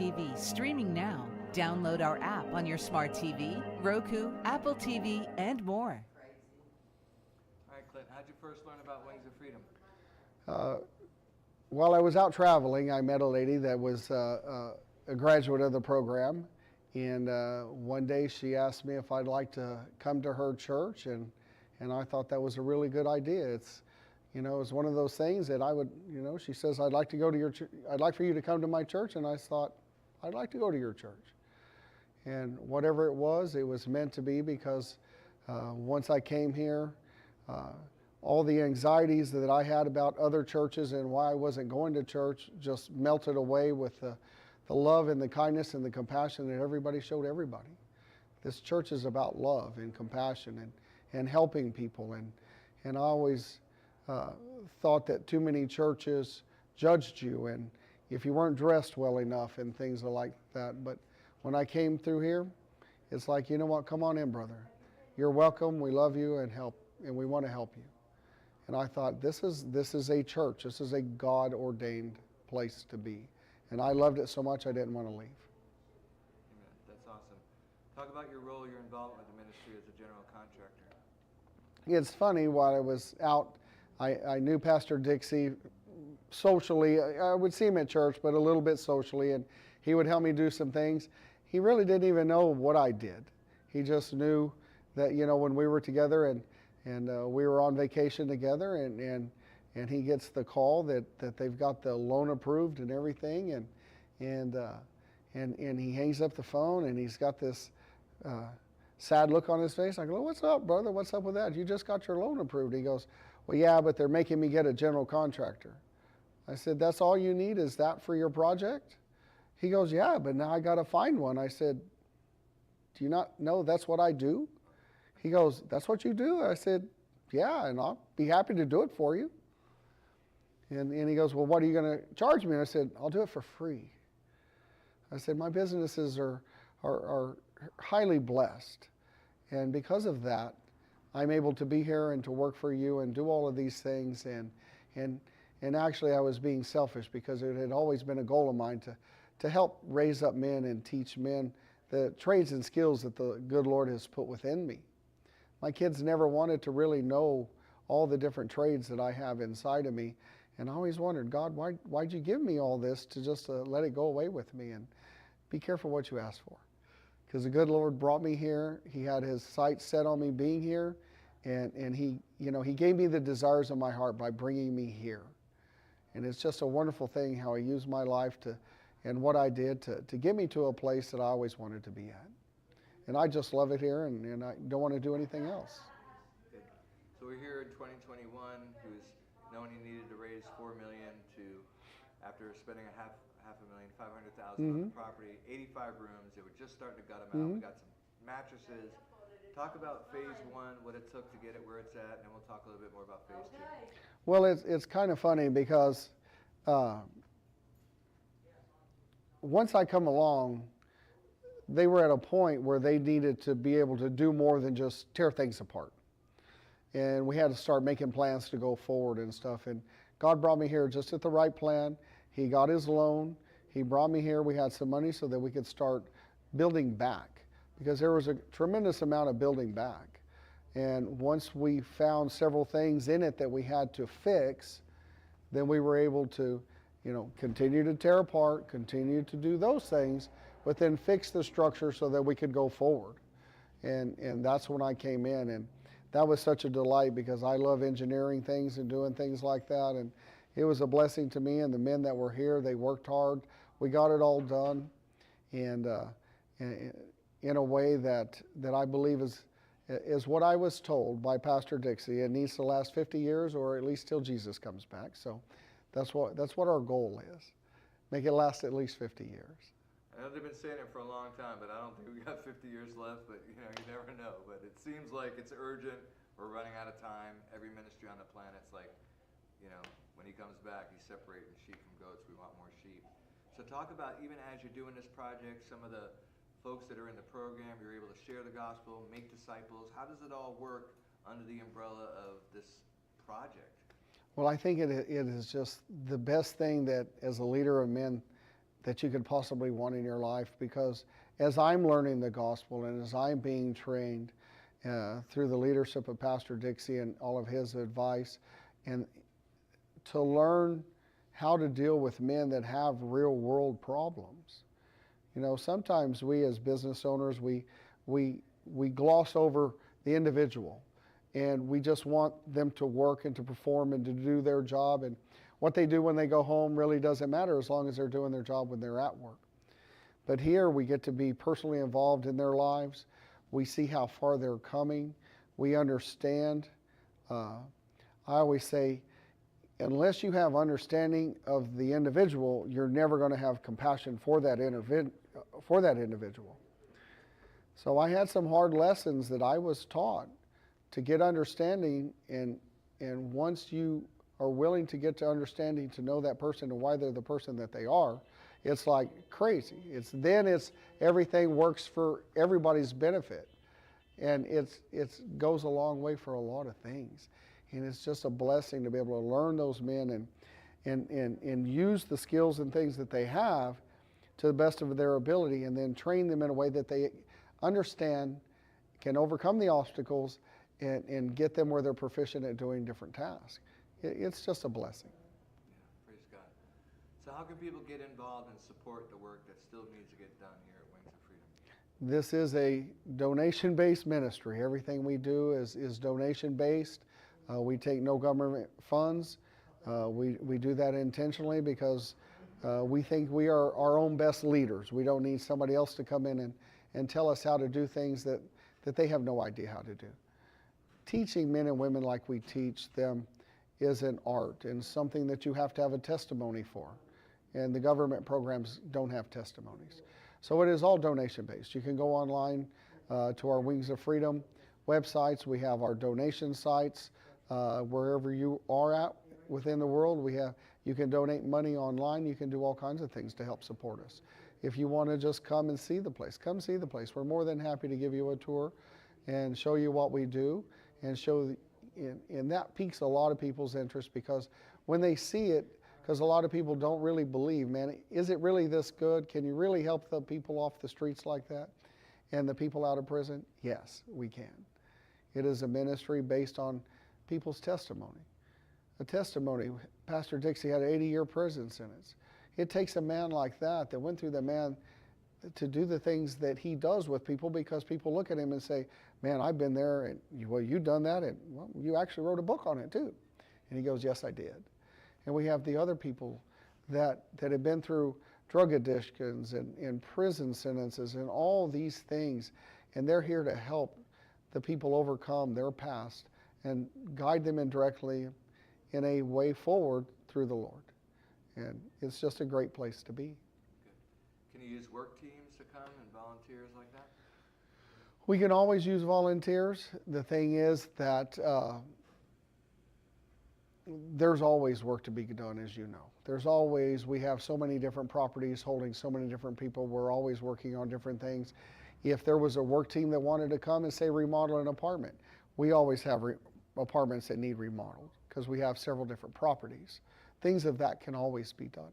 TV streaming now. Download our app on your smart TV, Roku, Apple TV, and more. All right, Clint, how'd you first learn about Wings of Freedom? While I was out traveling, I met a lady that was a graduate of the program, and one day she asked me if I'd like to come to her church, and I thought that was a really good idea. It's one of those things that I would, she says, I'd like to go to your church. I'd like for you to come to my church, and I thought, I'd like to go to your church. And whatever it was meant to be, because once I came here, all the anxieties that I had about other churches and why I wasn't going to church just melted away with the love and the kindness and the compassion that everybody showed everybody. This church is about love and compassion and helping people. And I always thought that too many churches judged you and if you weren't dressed well enough and things like that. But when I came through here, it's like, you know what, come on in, brother. You're welcome, we love you and we want to help you. And I thought, this is a church, this is a God-ordained place to be. And I loved it so much I didn't want to leave. Amen. That's awesome. Talk about your role, your involvement with the ministry as a general contractor. It's funny, while I was out, I knew Pastor Dixie socially. I would see him at church, but a little bit socially, and he would help me do some things. He really didn't even know what I did. He just knew that, when we were together and we were on vacation together, and he gets the call that they've got the loan approved and everything, and he hangs up the phone, and he's got this sad look on his face. I go, what's up, brother? What's up with that? You just got your loan approved. He goes, well, yeah, but they're making me get a general contractor. I said, that's all you need, is that for your project? He goes, yeah, but now I got to find one. I said, do you not know that's what I do? He goes, that's what you do? I said, yeah, and I'll be happy to do it for you. And he goes, well, what are you going to charge me? And I said, I'll do it for free. I said, my businesses are highly blessed. And because of that, I'm able to be here and to work for you and do all of these things. And actually, I was being selfish, because it had always been a goal of mine to help raise up men and teach men the trades and skills that the good Lord has put within me. My kids never wanted to really know all the different trades that I have inside of me. And I always wondered, God, why'd you give me all this to just let it go away with me? And be careful what you ask for. Because the good Lord brought me here. He had his sights set on me being here. And he gave me the desires of my heart by bringing me here. And it's just a wonderful thing how he used my life and what I did to get me to a place that I always wanted to be at. And I just love it here, and I don't want to do anything else. Good. So we're here in 2021. He was knowing he needed to raise $4 million after spending $500,000 on the property, 85 rooms. It was just starting to gut him out. We got some mattresses. Talk about phase one, what it took to get it where it's at, and then we'll talk a little bit more about phase two. Well, it's kind of funny, because once I come along, they were at a point where they needed to be able to do more than just tear things apart. And we had to start making plans to go forward and stuff. And God brought me here just at the right plan. He got his loan. He brought me here. We had some money so that we could start building back, because there was a tremendous amount of building back. And once we found several things in it that we had to fix, then we were able to, continue to tear apart, continue to do those things, but then fix the structure so that we could go forward. And that's when I came in, and that was such a delight, because I love engineering things and doing things like that. And it was a blessing to me, and the men that were here, they worked hard. We got it all done, and in a way that I believe is what I was told by Pastor Dixie. It needs to last 50 years, or at least till Jesus comes back. So that's what our goal is. Make it last at least 50 years. I know they've been saying it for a long time, but I don't think we got 50 years left, but you never know. But it seems like it's urgent. We're running out of time. Every ministry on the planet's like, when he comes back, he's separating sheep from goats. We want more sheep. So talk about, even as you're doing this project, some of the folks that are in the program, you're able to share the gospel, make disciples. How does it all work under the umbrella of this project? Well, I think it is just the best thing that, as a leader of men, that you could possibly want in your life, because as I'm learning the gospel and as I'm being trained through the leadership of Pastor Dixie and all of his advice, and to learn how to deal with men that have real world problems. You know, sometimes we as business owners, we gloss over the individual, and we just want them to work and to perform and to do their job, and what they do when they go home really doesn't matter as long as they're doing their job when they're at work. But here we get to be personally involved in their lives. We see how far they're coming. We understand. I always say, unless you have understanding of the individual, you're never going to have compassion for that individual. So I had some hard lessons that I was taught to get understanding, and once you are willing to get to understanding, to know that person and why they're the person that they are, it's like crazy. It's everything works for everybody's benefit, and it goes a long way for a lot of things. And it's just a blessing to be able to learn those men and use the skills and things that they have to the best of their ability, and then train them in a way that they understand, can overcome the obstacles, and get them where they're proficient at doing different tasks. It's just a blessing. Yeah, praise God. So how can people get involved and support the work that still needs to get done here at Wings of Freedom? This is a donation-based ministry. Everything we do is donation-based. We take no government funds. We do that intentionally because we think we are our own best leaders. We don't need somebody else to come in and tell us how to do things that they have no idea how to do. Teaching men and women like we teach them is an art and something that you have to have a testimony for. And the government programs don't have testimonies. So it is all donation-based. You can go online to our Wings of Freedom websites. We have our donation sites. Wherever you are at within the world, you can donate money online. You can do all kinds of things to help support us. If you want to just come and see the place, come see the place. We're more than happy to give you a tour and show you what we do, and and that piques a lot of people's interest, because when they see it, because a lot of people don't really believe, man, is it really this good? Can you really help the people off the streets like that and the people out of prison? Yes, we can. It is a ministry based on people's testimony. A testimony. Pastor Dixie had an 80-year prison sentence. It takes a man like that went through the man to do the things that he does with people, because people look at him and say, man, I've been there, and you've done that, and well, you actually wrote a book on it too. And he goes, yes, I did. And we have the other people that have been through drug addictions and prison sentences and all these things, and they're here to help the people overcome their past and guide them indirectly in a way forward through the Lord. And it's just a great place to be. Good. Can you use work teams to come and volunteers like that? We can always use volunteers. The thing is that there's always work to be done, as you know. We have so many different properties holding so many different people. We're always working on different things. If there was a work team that wanted to come and say remodel an apartment, we always have apartments that need remodeled, because we have several different properties. Things of that can always be done.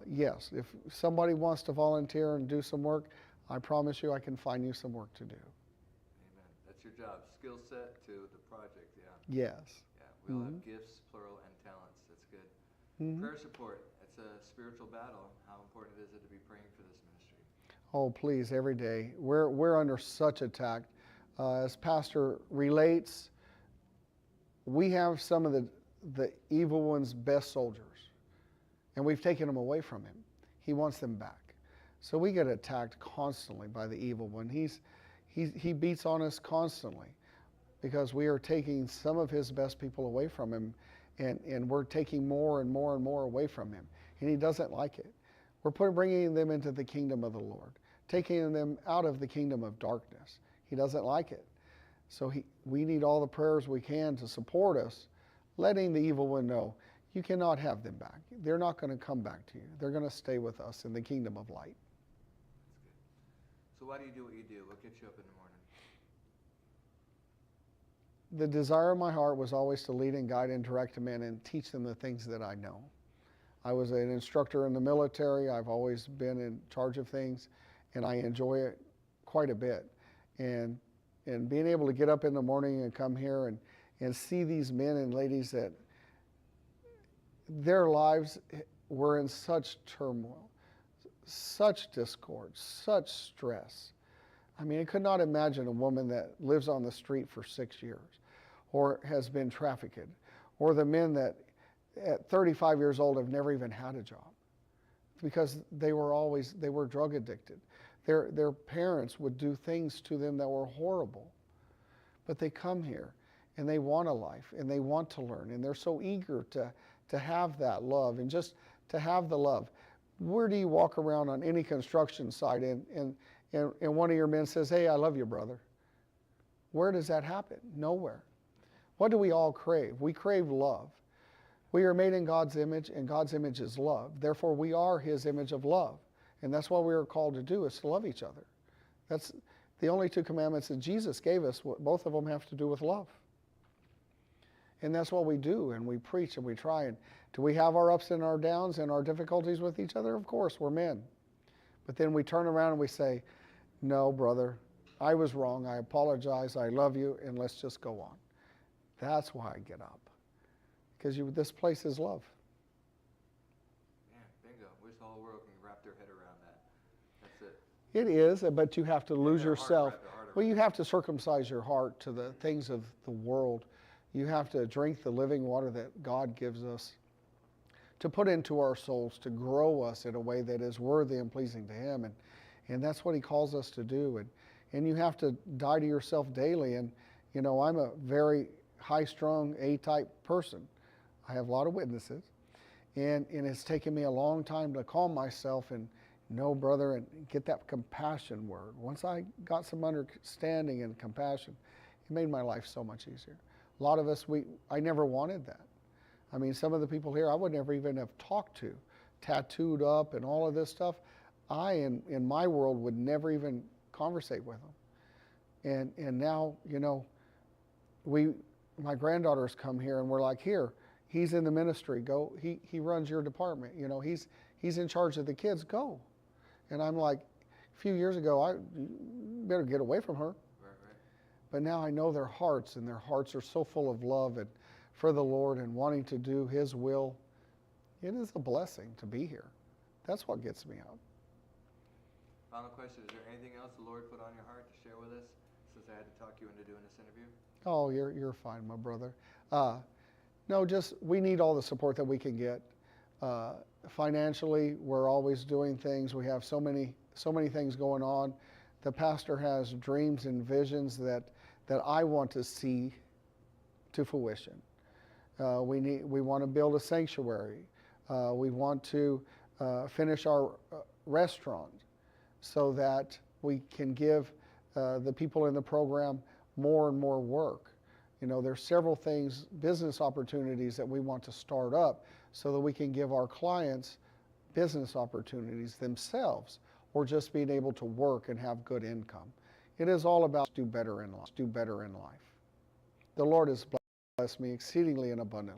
Yes, if somebody wants to volunteer and do some work, I promise you I can find you some work to do. Amen. That's your job. Skill set to the project, yeah. Yes. Yeah, we all have gifts, plural, and talents. That's good. Prayer support. It's a spiritual battle. How important is it to be praying for this ministry? Oh, please, every day. We're under such attack. As Pastor relates, we have some of the evil one's best soldiers, and we've taken them away from him. He wants them back. So we get attacked constantly by the evil one. He beats on us constantly because we are taking some of his best people away from him, and we're taking more and more and more away from him, and he doesn't like it. We're bringing them into the kingdom of the Lord, taking them out of the kingdom of darkness. He doesn't like it. So we need all the prayers we can to support us, letting the evil one know, you cannot have them back. They're not going to come back to you. They're going to stay with us in the kingdom of light. That's good. So why do you do what you do? What gets you up in the morning? The desire of my heart was always to lead and guide and direct men and teach them the things that I know. I was an instructor in the military. I've always been in charge of things, and I enjoy it quite a bit. And being able to get up in the morning and come here and see these men and ladies that their lives were in such turmoil, such discord, such stress. I mean, I could not imagine a woman that lives on the street for 6 years or has been trafficked, or the men that at 35 years old have never even had a job because they were drug addicted. Their parents would do things to them that were horrible, but they come here and they want a life and they want to learn, and they're so eager to have that love and just to have the love. Where do you walk around on any construction site and one of your men says, "Hey, I love you, brother"? Where does that happen? Nowhere. What do we all crave? We crave love. We are made in God's image, and God's image is love. Therefore, we are His image of love. And that's what we are called to do, is to love each other. That's the only two commandments that Jesus gave us. Both of them have to do with love. And that's what we do, and we preach and we try. And do we have our ups and our downs and our difficulties with each other? Of course, we're men. But then we turn around and we say, "No, brother, I was wrong. I apologize. I love you, and let's just go on." That's why I get up. Because this place is love. Yeah, bingo. Wish the whole world can wrap their head around that. That's it. It is, but you have to lose yourself. Wrap their heart Well, you around have to circumcise your heart to the things of the world. You have to drink the living water that God gives us to put into our souls, to grow us in a way that is worthy and pleasing to Him. And that's what He calls us to do. And you have to die to yourself daily. And, you know, I'm a very high-strung, A-type person. I have a lot of witnesses. And it's taken me a long time to calm myself and know, brother, and get that compassion word. Once I got some understanding and compassion, it made my life so much easier. A lot of us, I never wanted that. I mean, some of the people here I would never even have talked to, tattooed up and all of this stuff. In my world, would never even conversate with them. And now, you know, my granddaughters come here and we're like, "Here, he's in the ministry. Go. He runs your department. You know, he's in charge of the kids. Go." And I'm like, a few years ago, you better get away from her. Right. But now I know their hearts, and their hearts are so full of love and for the Lord and wanting to do His will. It is a blessing to be here. That's what gets me up. Final question, is there anything else the Lord put on your heart to share with us since I had to talk you into doing this interview? Oh, you're fine, my brother. No, just we need all the support that we can get. Financially, we're always doing things. We have so many things going on. The pastor has dreams and visions that I want to see to fruition. We want to build a sanctuary. We want to finish our restaurant so that we can give the people in the program more and more work. You know, there's several things, business opportunities that we want to start up so that we can give our clients business opportunities themselves, or just being able to work and have good income. It is all about do better in life. The Lord has blessed me exceedingly and abundantly.